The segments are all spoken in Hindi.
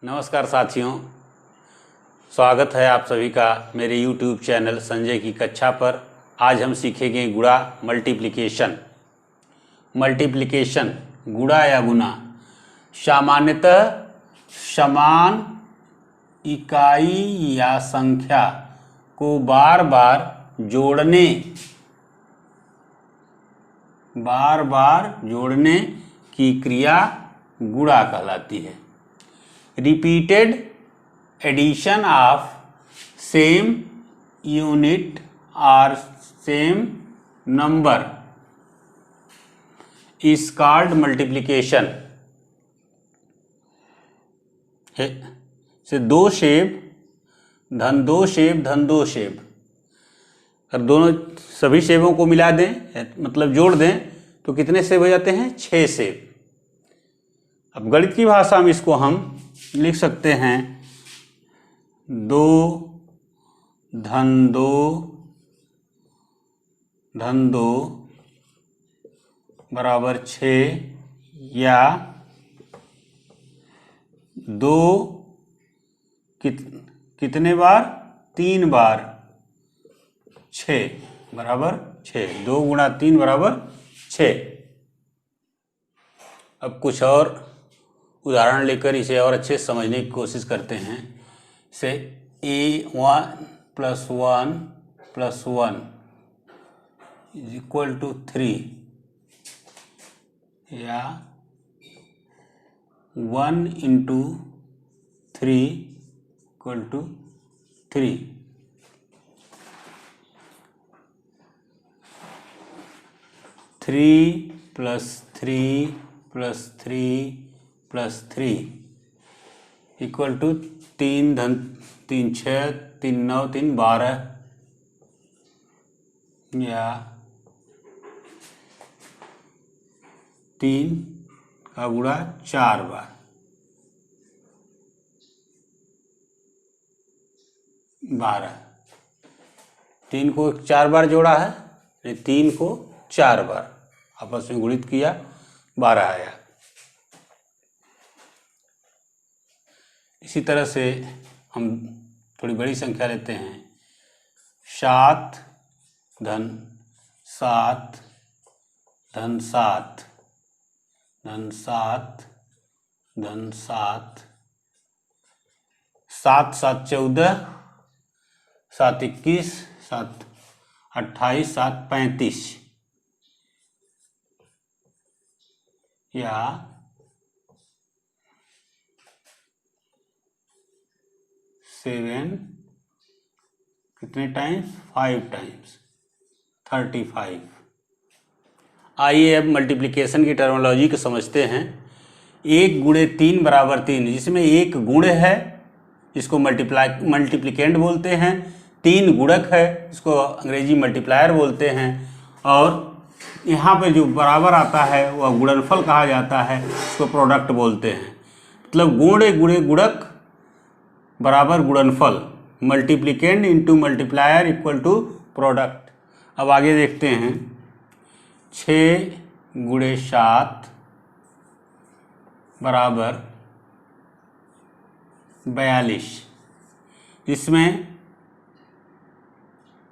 नमस्कार साथियों, स्वागत है आप सभी का मेरे YouTube चैनल संजय की कक्षा पर। आज हम सीखेंगे गुणा मल्टीप्लिकेशन। मल्टीप्लिकेशन गुणा या गुना सामान्यतः समान इकाई या संख्या को बार बार जोड़ने की क्रिया गुणा कहलाती है। Repeated addition of same unit or same number is called multiplication। से दो सेब धन दो सेब धन दो सेब, अगर दोनों सभी सेबों को मिला दें मतलब जोड़ दें तो कितने सेब हो जाते हैं? 6 सेब। अब गणित की भाषा में इसको हम लिख सकते हैं 2 धन 2 धन 2 बराबर 6 या 2 कितने बार? 3 बार 6 बराबर 6। 2 गुणा 3 बराबर 6। अब कुछ और उदाहरण लेकर इसे और अच्छे से समझने की कोशिश करते हैं। से a1 + 1 + 1 = 3 या 1 × 3 = 3। 3 + 3 + 3 + 3 = 3 धन 3 6 3 9 3 12 या 3 का गुणा 4 बार 12। 3 को 4 बार जोड़ा है, 3 को 4 बार आपस में गुणित किया, 12 आया। इसी तरह से हम थोड़ी बड़ी संख्या लेते हैं। 7 धन 7 धन 7 धन 7 धन 7 7 7 14 7 21 7 28 7 35 या 7 कितने टाइम्स? 5 टाइम्स 35। आइए अब मल्टीप्लिकेशन की टर्मिनोलॉजी को समझते हैं। 1 × 3 बराबर 3, जिसमें 1 गुण है जिसको मल्टीप्लिकेंड बोलते हैं, 3 गुणक है इसको अंग्रेजी मल्टीप्लायर बोलते हैं, और यहाँ पे जो बराबर आता है वह गुणनफल कहा जाता है, इसको प्रोडक्ट बोलते हैं। मतलब गुणे गुणे गुणक बराबर गुणनफल, मल्टीप्लिकेंड इंटू मल्टीप्लायर = प्रोडक्ट। अब आगे देखते हैं। 6 × 7 बराबर 42, इसमें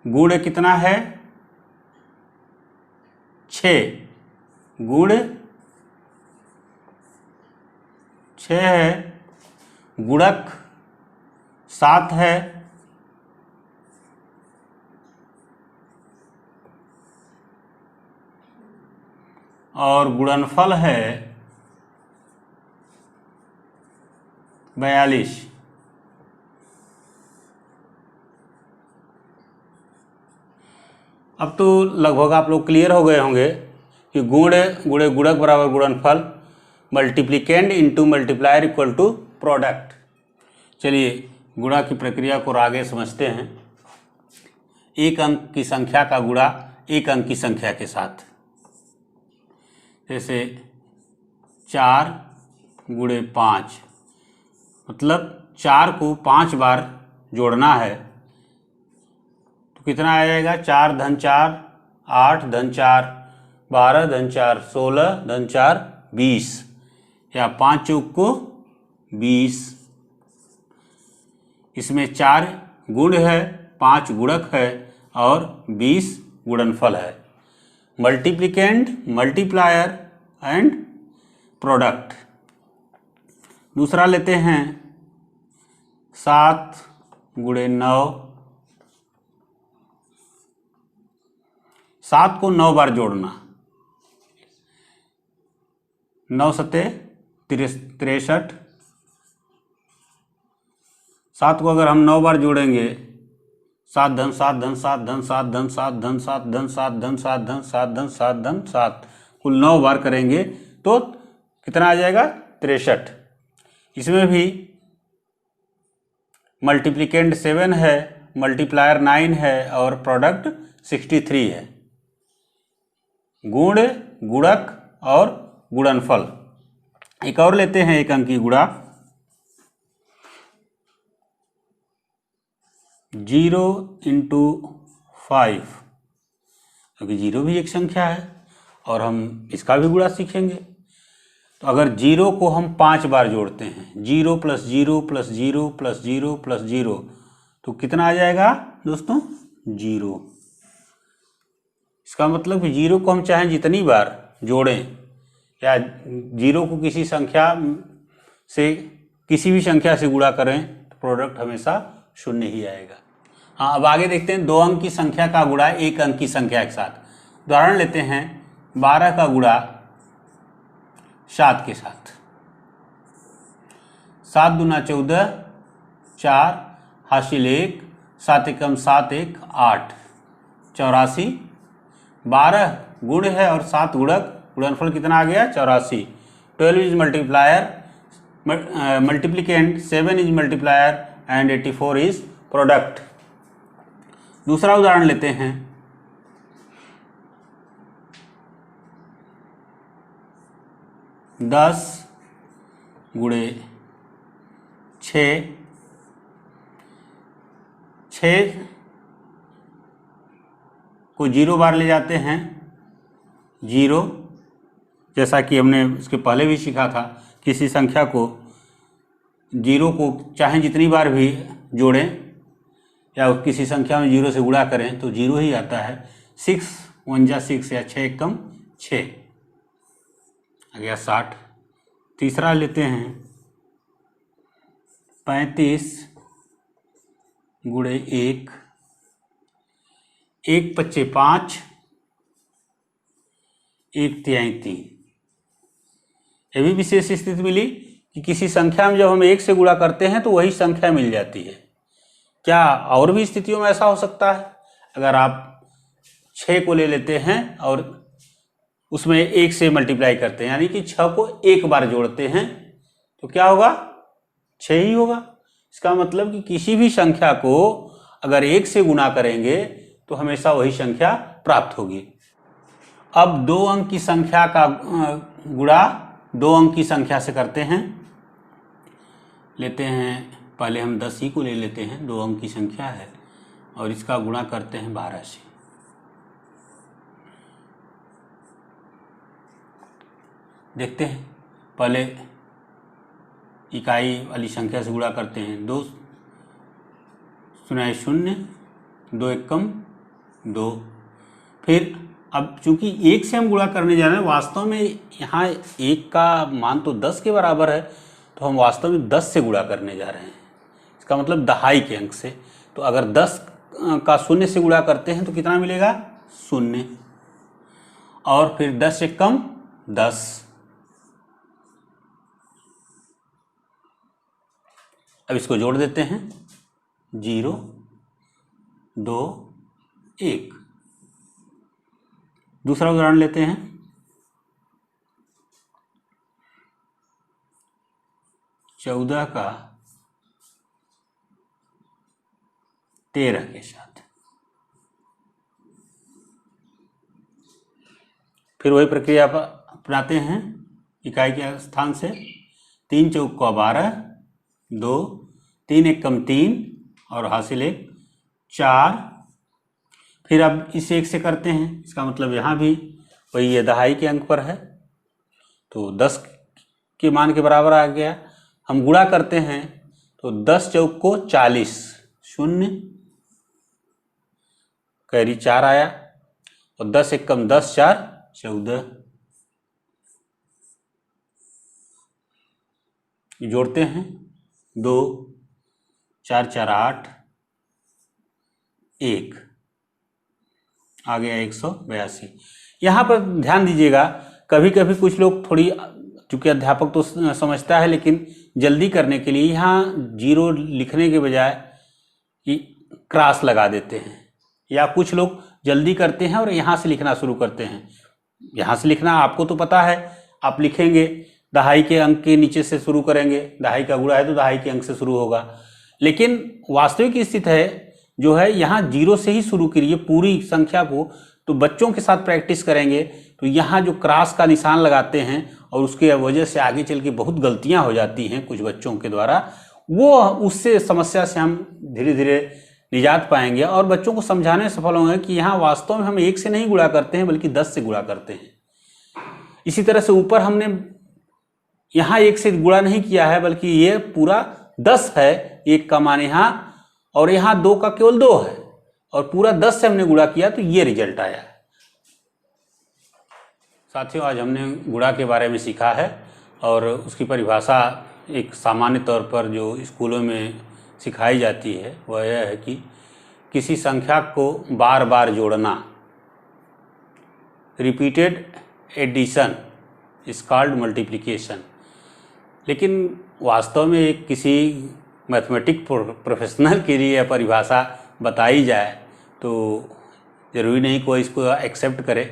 गुण कितना है? 6 गुण 6 है, गुणक 7 है, और गुणनफल है 42। अब तो लगभग आप लोग क्लियर हो गए होंगे कि गुण गुणे गुणक बराबर गुणनफल, मल्टीप्लिकेंड इंटू मल्टीप्लायर = प्रोडक्ट। चलिए गुणा की प्रक्रिया को आगे समझते हैं। एक अंक की संख्या का गुणा एक अंक की संख्या के साथ, जैसे 4 × 5, मतलब 4 को 5 बार जोड़ना है तो कितना आ जाएगा? 4 धन 4 8 धन 4 12 धन 4 16 धन 4 20, या 5 चौक को 20 इसमें 4 गुण है, 5 गुणक है और 20 गुणनफल है। मल्टीप्लिकेंड, मल्टीप्लायर एंड प्रोडक्ट। दूसरा लेते हैं 7 गुणे 9। 7 को 9 बार जोड़ना। 9 सते 63। 7 को अगर हम 9 बार जोड़ेंगे, 7 धन 7 धन 7 धन 7 धन 7 धन 7 धन 7 धन 7 धन 7 धन 7 धन 7, कुल 9 बार करेंगे तो कितना आ जाएगा? 63। इसमें भी मल्टीप्लिकेंड 7 है, मल्टीप्लायर 9 है और प्रोडक्ट 63 है। गुण, गुणक और गुणनफल। एक और लेते हैं 1 अंकी गुणा। 0 × 5, क्योंकि 0 भी एक संख्या है और हम इसका भी गुणा सीखेंगे। तो अगर 0 को हम 5 बार जोड़ते हैं, 0 + 0 + 0 + 0 + 0, तो कितना आ जाएगा दोस्तों? 0। इसका मतलब कि 0 को हम चाहें जितनी बार जोड़ें या 0 को किसी संख्या से, किसी भी संख्या से गुणा करें तो प्रोडक्ट हमेशा 0 ही आएगा। हाँ, अब आगे देखते हैं 2 अंक की संख्या का गुणा 1 अंक की संख्या के साथ। उदाहरण लेते हैं 12 का गुणा 7 के साथ। 7 दूना 14, 4 हासिल 1, 7 एकम 7 1 8, 84। 12 गुण है और 7 गुणक, गुणनफल कितना आ गया? 84। 12 is multiplier, multiplicand 7 is multiplier and 84 is product. दूसरा उदाहरण लेते हैं 10 गुणे 6। 6 को 0 बार ले जाते हैं, 0, जैसा कि हमने इसके पहले भी सीखा था। किसी संख्या को 0 को चाहे जितनी बार भी जोड़ें या किसी संख्या में 0 से गुणा करें तो 0 ही आता है। 6 1 जा 6 या 6 एकम 6 आ गया 60। तीसरा लेते हैं 35 गुणे 1। 1 × 5 = 5, 1/3 3। ये भी विशेष स्थिति मिली कि किसी संख्या में जब हम 1 से गुणा करते हैं तो वही संख्या मिल जाती है। क्या और भी स्थितियों में ऐसा हो सकता है? अगर आप 6 को ले लेते हैं और उसमें 1 से मल्टीप्लाई करते हैं, यानी कि 6 को 1 बार जोड़ते हैं, तो क्या होगा? 6 ही होगा। इसका मतलब कि किसी भी संख्या को अगर 1 से गुणा करेंगे तो हमेशा वही संख्या प्राप्त होगी। अब 2 अंक की संख्या का गुणा 2 अंक की संख्या से करते हैं। लेते हैं, पहले हम 10 ही को ले लेते हैं, 2 अंक की संख्या है और इसका गुणा करते हैं 12 से। देखते हैं, पहले इकाई वाली संख्या से गुणा करते हैं। 2 0 0, 2 एकम 2। फिर अब चूंकि 1 से हम गुणा करने जा रहे हैं, वास्तव में यहाँ 1 का मान तो 10 के बराबर है, तो हम वास्तव में 10 से गुणा करने जा रहे हैं। इसका मतलब दहाई के अंक से। तो अगर 10 का 0 से गुणा करते हैं तो कितना मिलेगा? 0। और फिर 10 एकम 10। अब इसको जोड़ देते हैं, 0 2 1। दूसरा उदाहरण लेते हैं 14 का 13 के साथ। फिर वही प्रक्रिया अपनाते हैं इकाई के स्थान से। 3 चौक का 12, 2 3 एकम 3 और हासिल 1 4। फिर अब इस 1 से करते हैं, इसका मतलब यहाँ भी वही ये दहाई के अंक पर है, तो 10 के मान के बराबर आ गया। हम गुणा करते हैं तो 10 चौक को 40, 0 कैरी 4 आया, और 10 एकम 10, 4 14। जोड़ते हैं 2 4 4 8 1, आ गया 182। यहाँ पर ध्यान दीजिएगा, कभी कभी कुछ लोग थोड़ी, चूंकि अध्यापक तो समझता है, लेकिन जल्दी करने के लिए यहाँ 0 लिखने के बजाय कि क्रॉस लगा देते हैं, या कुछ लोग जल्दी करते हैं और यहाँ से लिखना शुरू करते हैं। यहाँ से लिखना आपको तो पता है, आप लिखेंगे दहाई के अंक के नीचे से शुरू करेंगे, दहाई का गुणा है तो दहाई के अंक से शुरू होगा, लेकिन वास्तविक स्थिति है जो है यहाँ 0 से ही शुरू करिए पूरी संख्या को। तो बच्चों के साथ प्रैक्टिस करेंगे तो यहाँ जो क्रॉस का निशान लगाते हैं और उसके वजह से आगे चल के बहुत गलतियाँ हो जाती हैं कुछ बच्चों के द्वारा, वो उससे समस्या से हम धीरे धीरे निजात पाएंगे और बच्चों को समझाने में सफल होंगे कि यहाँ वास्तव में हम 1 से नहीं गुणा करते हैं बल्कि 10 से गुणा करते हैं। इसी तरह से ऊपर हमने यहाँ 1 से गुणा नहीं किया है बल्कि ये पूरा 10 है, 1 का मान यहाँ, और यहाँ 2 का केवल 2 है, और पूरा 10 से हमने गुणा किया तो ये रिजल्ट आया। साथियों, आज हमने गुणा के बारे में सीखा है और उसकी परिभाषा एक सामान्य तौर पर जो स्कूलों में सिखाई जाती है वह यह है कि किसी संख्या को बार बार जोड़ना, repeated addition is called multiplication. लेकिन वास्तव में एक किसी मैथमेटिक प्रोफेशनल के लिए यह परिभाषा बताई जाए तो ज़रूरी नहीं कोई इसको एक्सेप्ट करे,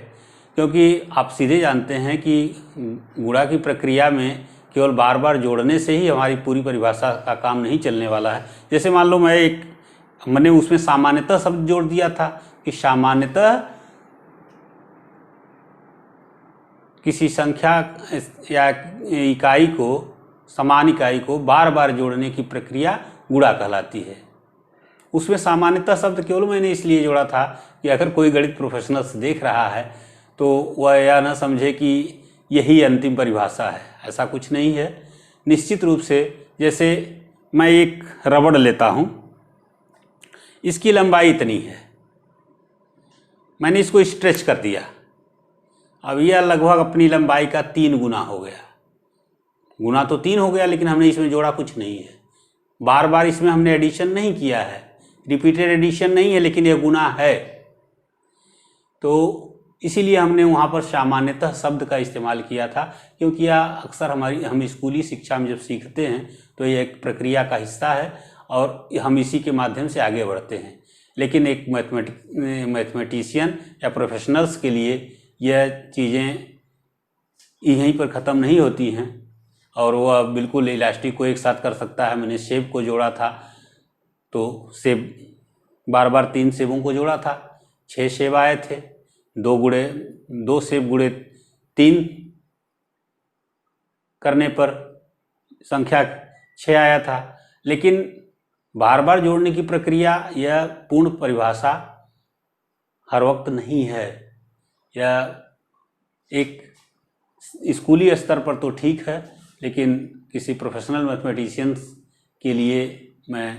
क्योंकि आप सीधे जानते हैं कि गुणा की प्रक्रिया में केवल बार बार जोड़ने से ही हमारी पूरी परिभाषा का काम नहीं चलने वाला है। जैसे मान लो मैंने उसमें सामान्यतः शब्द जोड़ दिया था कि सामान्यतः किसी संख्या या इकाई को, समान इकाई को बार बार जोड़ने की प्रक्रिया गुणा कहलाती है। उसमें सामान्यतः शब्द केवल मैंने इसलिए जोड़ा था कि अगर कोई गणित प्रोफेशनल्स देख रहा है तो वह यह न समझे कि यही अंतिम परिभाषा है, ऐसा कुछ नहीं है। निश्चित रूप से जैसे मैं एक रबड़ लेता हूँ, इसकी लंबाई इतनी है, मैंने इसको स्ट्रेच कर दिया, अब यह लगभग अपनी लंबाई का 3 गुना हो गया। गुना तो 3 हो गया, लेकिन हमने इसमें जोड़ा कुछ नहीं है, बार बार इसमें हमने एडिशन नहीं किया है, रिपीटेड एडिशन नहीं है, लेकिन यह गुना है। तो इसीलिए हमने वहाँ पर सामान्यतः शब्द का इस्तेमाल किया था, क्योंकि यह अक्सर हम स्कूली शिक्षा में जब सीखते हैं तो यह एक प्रक्रिया का हिस्सा है और हम इसी के माध्यम से आगे बढ़ते हैं। लेकिन एक मैथमेटिशियन या प्रोफेशनल्स के लिए यह चीज़ें यहीं पर ख़त्म नहीं होती हैं और वह बिल्कुल इलास्टिक को एक साथ कर सकता है। मैंने सेब को जोड़ा था तो सेब बार बार 3 सेबों को जोड़ा था, 6 सेब आए थे, 2 सेब गुणे 3 करने पर संख्या 6 आया था। लेकिन बार बार जोड़ने की प्रक्रिया यह पूर्ण परिभाषा हर वक्त नहीं है। यह एक स्कूली स्तर पर तो ठीक है, लेकिन किसी प्रोफेशनल मैथमेटिशियंस के लिए मैं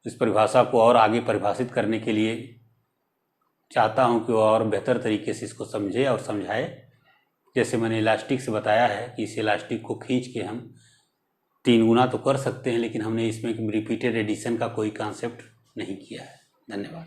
इस परिभाषा को और आगे परिभाषित करने के लिए चाहता हूं कि वो और बेहतर तरीके से इसको समझे और समझाए। जैसे मैंने इलास्टिक से बताया है कि इस इलास्टिक को खींच के हम 3 गुना तो कर सकते हैं, लेकिन हमने इसमें रिपीटेड एडिशन का कोई कॉन्सेप्ट नहीं किया है। धन्यवाद।